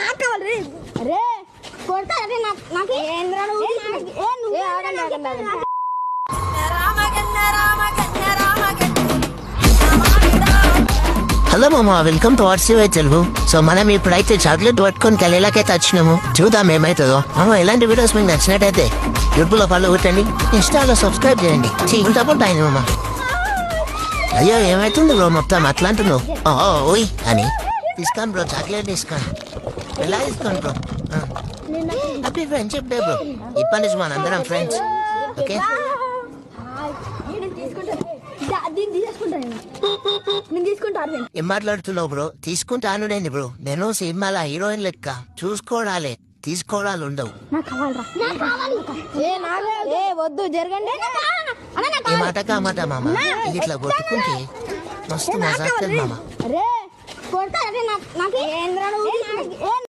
నాకు కావాలి రే కొడతా అరే నాకు ఏంద్రా హలో మామ, welcome to RCY Telugu. So మనం ఇప్పుడైతే చాక్లెట్ పట్టుకొని కలిలాకైతే వచ్చినాము. చూద్దాం ఏమవుతుందో. మామ, ఇలాంటి వీడియోస్ మీకు నచ్చినట్టయితే యూట్యూబ్ లో ఫాలో కొట్టండి, ఇన్స్టాలో సబ్స్క్రైబ్ చేయండి. ఇంతప్పుడు అయింది మామ. అయ్యో ఏమైతుంది బ్రో, మొత్తం అట్లా అంటున్నావు. ఓయ్ అని తీసుకోండి బ్రో, చాక్లెట్ తీసుకోండి. ఎలా తీసుకోండి bro? Happy friendship day bro. ఇప్పటి నుంచి మన అందరం ఫ్రెండ్స్, ఓకే? ఏం మాట్లాడుతున్నావు బ్రో? తీసుకుంటాను నేను బ్రో. నేను సినిమాల హీరోయిన్ లెక్క చూసుకోవడాలే, తీసుకోవడాలు ఉండవు. వద్దు జరగండి. ఈ మాట కామాట మామ, ఇట్లా కొట్టుకుంటే మస్తు మజా వస్తుంది మామ.